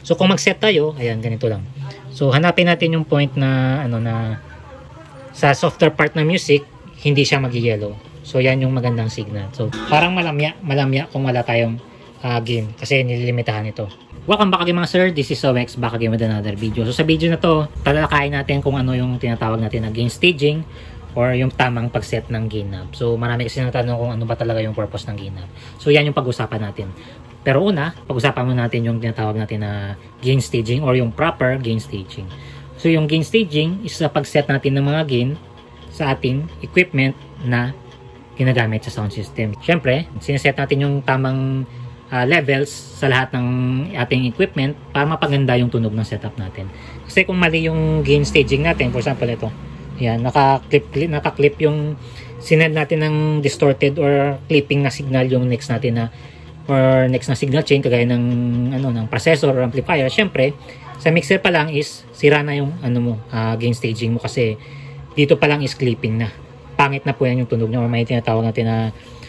So kung mag-set tayo, ayan, ganito lang. So hanapin natin yung point na ano na sa softer part ng music, hindi siya mag-yellow. So yan yung magandang signal. So parang malamya kung wala tayong gain kasi nililimitahan ito. Welcome back again mga sir, this is Owex, back again with another video. So sa video na to, tatalakayin natin kung ano yung tinatawag natin na gain staging or yung tamang pag-set ng gain knob. So marami kasi natanong kung ano ba talaga yung purpose ng gain knob. So yan yung pag-usapan natin. Pero una, pag-usapan muna natin yung tinatawag natin na gain staging or yung proper gain staging. So yung gain staging is sa pag-set natin ng mga gain sa ating equipment na ginagamit sa sound system. Siyempre, sineset natin yung tamang levels sa lahat ng ating equipment para mapaganda yung tunog ng setup natin. Kasi kung mali yung gain staging natin, for example ito, yan, naka-clip yung sinend natin ng distorted or clipping na signal yung next natin na or next na signal chain kagaya ng ng processor or amplifier. Syempre, sa mixer pa lang is sira na yung gain staging mo kasi dito pa lang is clipping na. Pangit na po yan yung tunog niya or may tinatawag natin na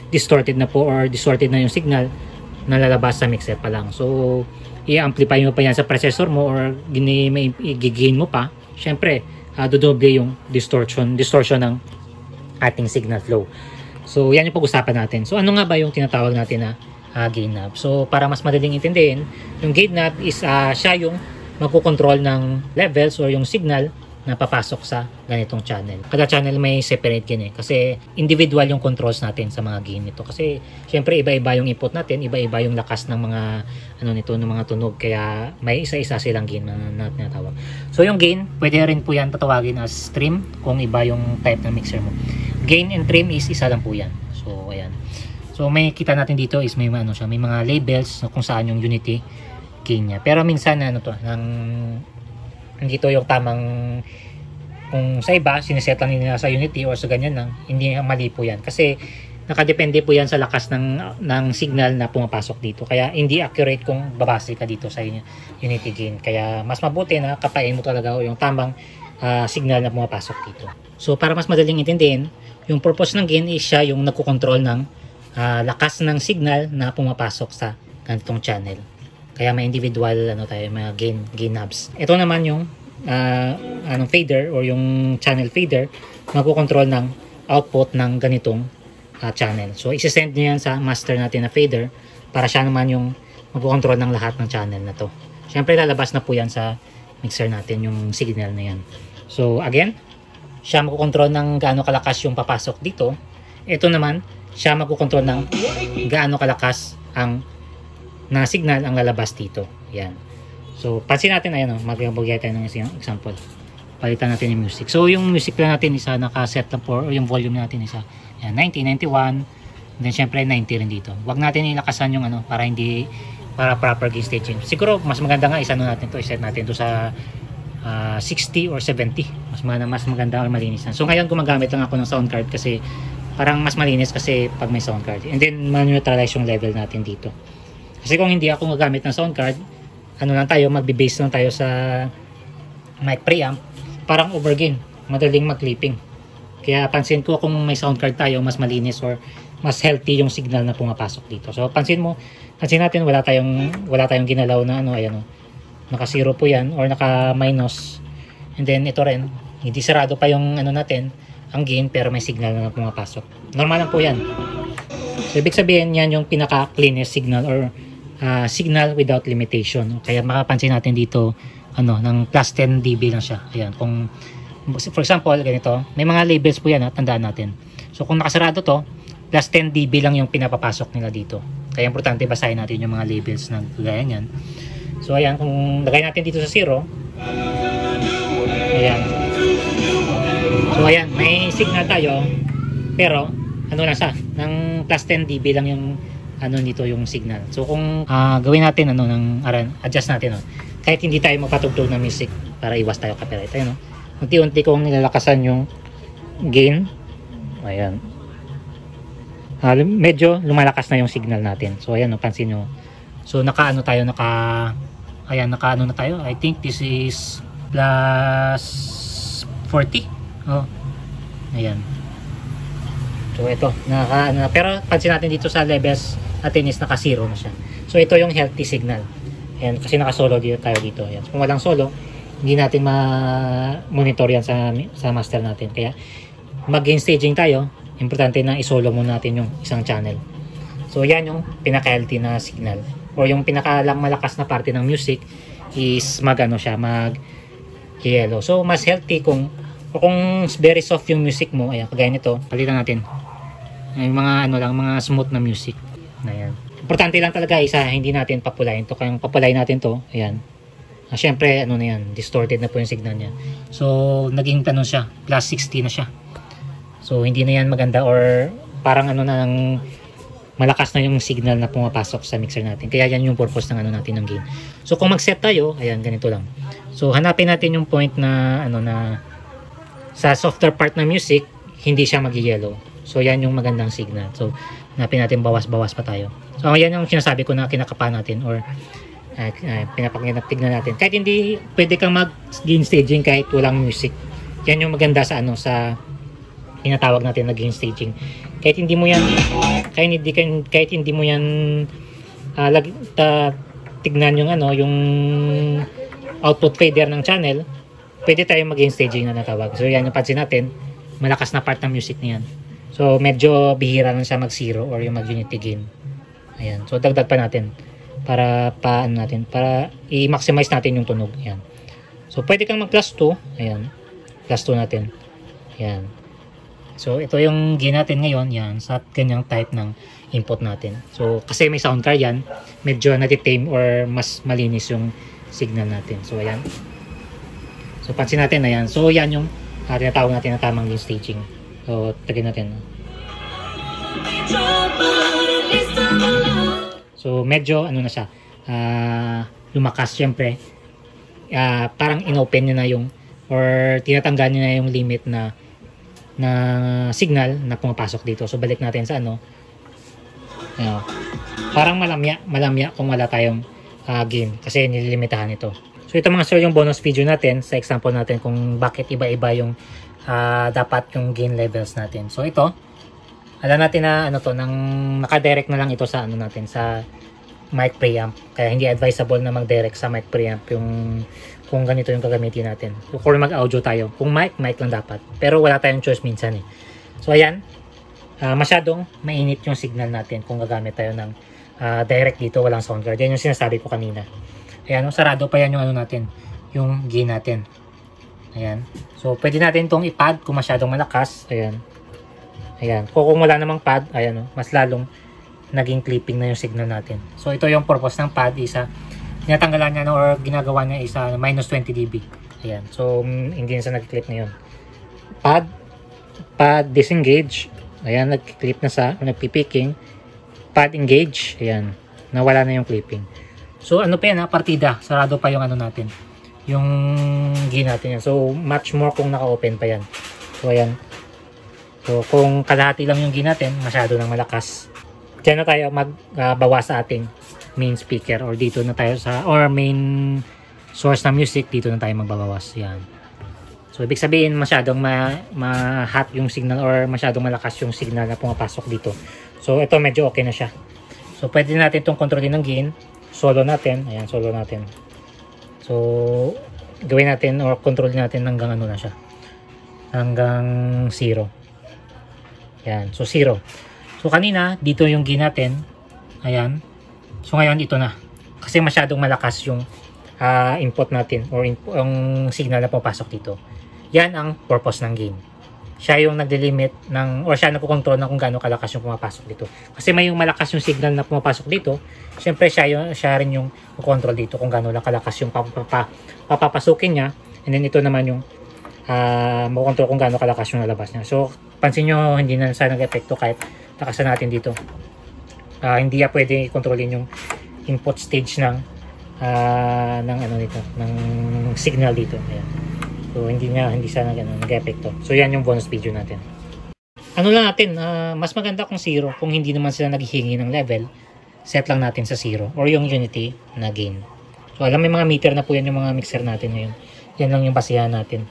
distorted na po or distorted na yung signal na lalabas sa mixer pa lang. So, i-amplify mo pa yan sa processor mo or may i-gain mo pa. Syempre, dodoble yung distortion ng ating signal flow. So, yan yung pag-usapan natin. So, ano nga ba yung tinatawag natin na gain knob? So, para mas madaling intindihin, yung gain knob is siya yung magkukontrol ng levels or yung signal na papasok sa ganitong channel. Kada channel may separate gain kasi individual yung controls natin sa mga gain nito. Kasi syempre iba-iba yung input natin, iba-iba yung lakas ng mga ng mga tunog kaya may isa-isa silang gain na tinatawag. So yung gain, pwede rin po yan patawagin as trim kung iba yung type ng mixer mo. Gain and trim is isa lang po yan. So ayan. So may kita natin dito is may may mga labels kung saan yung unity gain niya. Pero minsan dito yung tamang kung sa iba sineset lang nila sa unity or sa ganyan lang, hindi mali po yan kasi nakadepende po yan sa lakas ng signal na pumapasok dito kaya hindi accurate kung babase ka dito sa unity gain kaya mas mabuti na kapain mo talaga yung tamang signal na pumapasok dito. So para mas madaling intindihin, yung purpose ng gain is siya yung nagkukontrol ng lakas ng signal na pumapasok sa ganitong channel. Kaya may individual mga gain knobs. Ito naman yung fader or yung channel fader magkocontrol ng output ng ganitong channel. So isi-send niyo yan sa master natin na fader para siya naman yung magkocontrol ng lahat ng channel na to. Syempre lalabas na po yan sa mixer natin yung signal na yan. So again, siya magkocontrol ng gaano kalakas yung papasok dito. Ito naman, siya magkocontrol ng gaano kalakas ang na signal ang lalabas dito. Yan. So, pansin natin, ayan magbigay tayo ng example. Palitan natin yung music. So, yung music lang natin isa naka-set lang po, or yung volume natin isa. Yan, 90, 91. And then, syempre, 90 rin dito. Huwag natin ilakasan yung para proper gain staging. Siguro, mas maganda nga, natin to, iset natin to sa 60 or 70. Mas maganda or malinis na. So, ngayon, gumagamit lang ako ng sound card kasi parang mas malinis kasi pag may sound card. And then, man-neutralize yung level natin dito. Kasi kung hindi ako gagamit ng sound card, magbe-base lang tayo sa mic preamp, parang overgain, madaling mag-clipping. Kaya pansin ko kung may sound card tayo, mas malinis or mas healthy yung signal na pumapasok dito. So pansin natin wala tayong ginalaw na naka-zero po yan or naka-minus. And then ito rin, hindi sarado pa yung natin, ang gain pero may signal na pumapasok. Normal lang po yan. So ibig sabihin yan yung pinaka-cleanest signal or signal without limitation. Kaya makapansin natin dito ng plus 10 dB lang siya. Ayan, kung for example ganito, may mga labels po yan tandaan natin. So kung nakasarado to, plus 10 dB lang yung pinapapasok nila dito. Kaya importante basahin natin yung mga labels na gaya niyan. So ayan, kung lagay natin dito sa 0, ayan. So ayan, may signal tayo pero lang siya, ng plus 10 dB lang yung dito yung signal. So kung gawin natin adjust natin kahit hindi tayo magpatugtog ng music para iwas tayo copyright. Ayun unti-unti kong nilalakasan yung gain. Ayan. Medyo lumalakas na yung signal natin. So ayan pansin nyo. So naka na tayo. I think this is plus 40. Ayan. So ito, pero pansin natin dito sa levels natin is naka-zero na siya. So ito yung healthy signal. Ayan, kasi naka-solo dito tayo dito. Ayan. Kung walang solo, hindi natin ma-monitor yan sa master natin. Kaya mag-gain staging tayo, importante na isolo muna natin yung isang channel. So yan yung pinaka-healthy na signal. Or yung pinaka-lang malakas na parte ng music is mag-yellow. So mas healthy kung very soft yung music mo, ayan, kagaya nito, palitan natin. Yung mga mga smooth na music. Ayan. Importante lang talaga hindi natin papulayin to. Kaya papulayin natin to, ayan. Syempre, na yan, distorted na po yung signal niya. So, naging siya, plus 60 na siya. So, hindi na yan maganda or parang malakas na yung signal na pumapasok sa mixer natin. Kaya yan yung purpose ng natin ng gain. So, kung mag-set tayo, ayan, ganito lang. So, hanapin natin yung point na, sa softer part ng music, hindi siya mag-yellow. So, yan yung magandang signal. So, hanapin natin bawas-bawas pa tayo. So, yan yung sinasabi ko na kinakapa natin or tignan natin. Kahit hindi pwede kang mag-gain staging kahit walang music. Yan yung maganda sa tinatawag natin na gain staging. Kahit hindi mo yan tignan yung yung output fader ng channel, pwede tayo mag-gain staging na natawag. So yan yung pansin natin, malakas na part ng music niyan. So medyo bihira lang siya mag-zero or yung mag-unity gain. Ayan. So dagdag pa natin para para i-maximize natin yung tunog. Ayan. So pwede kang mag plus 2. Ayan. Plus 2 natin. Ayan. So ito yung gain natin ngayon, yan, sa ganyang type ng input natin. So kasi may sound card yan, medyo natitame or mas malinis yung signal natin. So ayan. So pansin natin, ayan. So yan yung tinatawag natin na tamang gain staging. So tagay natin. So medyo na siya, lumakas syempre. Parang inopen niya na yung or tinatanggal niya na yung limit na signal na pumapasok dito. So balik natin sa parang malamya kung wala tayong gain kasi nililimitahan ito. So ito mga sir yung bonus video natin sa example natin kung bakit iba-iba yung dapat yung gain levels natin. So ito, alam natin na nang naka-direct na lang ito sa natin sa mic preamp. Kaya hindi advisable na mag-direct sa mic preamp kung ganito yung gagamitin natin. Kung mag-audio tayo, kung mic lang dapat. Pero wala tayong choice minsan eh. So ayan, masyadong mainit yung signal natin kung gagamit tayo ng direct dito, walang sound card. Yan yung sinasabi ko kanina. Ayan, sarado pa yan yung natin, yung gain natin. Ayan. So pwede natin itong i-pad kung masyadong malakas. Ayan. Ayan. Kung wala namang pad, ayan, mas lalong naging clipping na yung signal natin. So ito yung purpose ng pad, tinatanggalan niya or ginagawa niya is minus 20 dB. Ayan. So hindi na sa nag-clip na yun. Pad disengage. Ayan, nag-clip na sa nagpipicking. Pad engage. Ayan. Nawala na yung clipping. So ano pa yan, partida. Sarado pa yung natin. Yung gain natin yan. So much more kung naka-open pa yan. So ayan. So kung kalahati lang yung gain natin, masyado nang malakas. Diyan na tayo magbawas sa ating main speaker or dito na tayo or main source ng music, dito na tayo magbabawas. Yan. So ibig sabihin masyadong ma-hot yung signal or masyadong malakas yung signal na pumapasok dito. So ito medyo okay na siya. So pwede natin itong kontrolin ng gain. Solo natin. Ayan, solo natin. So gawin natin or kontrolin natin hanggang na siya. Hanggang 0. Yan. So 0. So kanina, dito yung gain natin. Ayan. So ngayon, ito na. Kasi masyadong malakas yung input natin or yung signal na pumapasok dito. Yan ang purpose ng gain. Siya yung nagde-limit or siya nagko-control ng kung gaano kalakas yung pumapasok dito. Kasi may yung malakas yung signal na pumapasok dito, syempre siya rin yung control dito kung gaano lang kalakas yung papapasukin niya. And then ito naman yung makontrol kung gaano kalakas yung lalabas niya. So pansin nyo, hindi na sa nag-epekto kahit takasan natin dito. Hindi pwede i-controlin yung input stage ng signal dito. Ayan. So hindi siya nag-epekto. So yan yung bonus video natin. Lang natin, mas maganda kung 0 kung hindi naman sila naghihingi ng level, set lang natin sa 0 or yung unity na gain. So alam, may mga meter na po yan yung mga mixer natin ngayon. Yan lang yung basihan natin.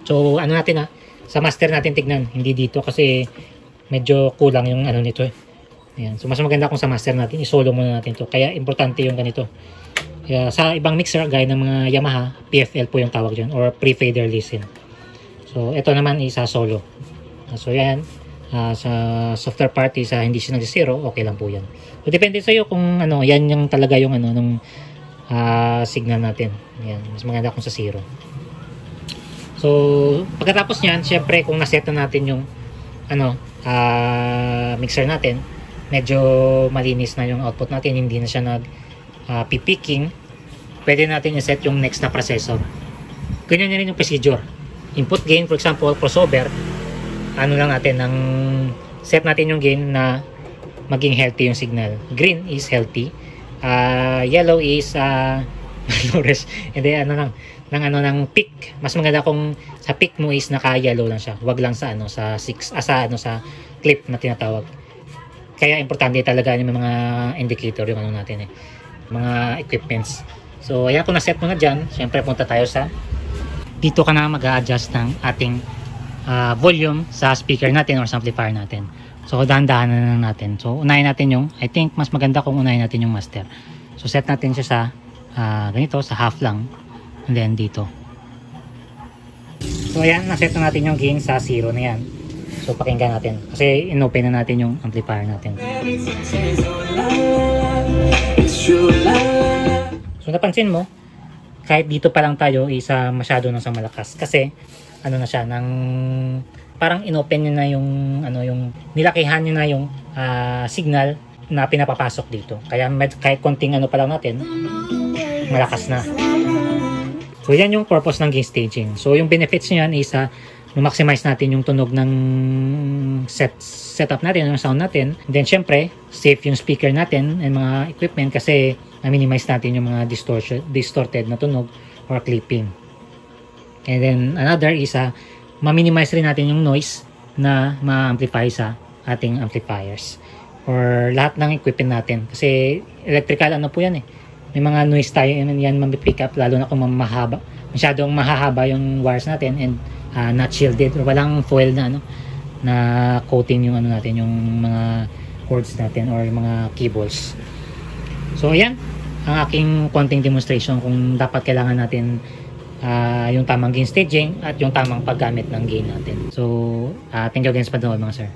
So natin sa master natin tignan, hindi dito kasi medyo kulang yung nito Ayan. So mas maganda kung sa master natin, isolo muna natin to. Kaya importante yung ganito. Kaya sa ibang mixer, gaya ng mga Yamaha, PFL po yung tawag dyan, or pre-fader listen. So ito naman isa solo. So yan, sa software party, sa hindi siya nag-zero, okay lang po yan. So depende sa iyo kung ano, yan yung talaga yung ano, nung signal natin. Yan, mas maganda kung sa zero. So pagkatapos niyan, syempre kung naset na natin yung ano, mixer natin, medyo malinis na yung output natin, hindi na siya nag pipicking, pwede natin i-set yung next na processor. Ganyan na rin yung procedure. Input gain, for example, crossover, ano lang natin, ng set natin yung gain na maging healthy yung signal. Green is healthy, yellow is low res, and then ng peak. Mas maganda kung sa peak mo is naka-yellow lang siya, wag lang sa ano, sa sa clip na tinatawag. Kaya importante talaga yung mga indicator yung ano natin mga equipments. So ayan, kung na-set mo na dyan, syempre punta tayo sa dito ka na mag-a-adjust ng ating volume sa speaker natin or sa amplifier natin. So dahan-dahan na lang natin. So unahin natin yung, I think mas maganda kung unahin natin yung master. So set natin siya sa ganito, sa half lang, and then dito. So ayan, na-set na natin yung gain sa 0 na yan. So pakinggan natin kasi in-open na natin yung amplifier natin. So napansin mo, kahit dito pa lang tayo isa masyado nang sa malakas kasi ano na siya, nang parang inopen niya na yung ano, yung nilakihan niya na yung signal na pinapapasok dito. Kaya kahit konting ano pa lang natin, malakas na. So yan yung purpose ng gain staging. So yung benefits niyan is maximize natin yung tunog ng setup natin, yung sound natin. And then syempre, safe yung speaker natin and mga equipment kasi na-minimize natin yung mga distorted na tunog or clipping. And then another is ma-minimize rin natin yung noise na ma-amplify sa ating amplifiers or lahat ng equipment natin. Kasi electrical ano po yan may mga noise tayo yan ma-pick up, lalo na kung masyadong mahahaba yung wires natin and not shielded or walang foil na na coating yung ano natin, yung mga cords natin or yung mga cables. So ayan ang aking konting demonstration kung dapat kailangan natin yung tamang gain staging at yung tamang paggamit ng gain natin. So thank you again sa panonood mga sir.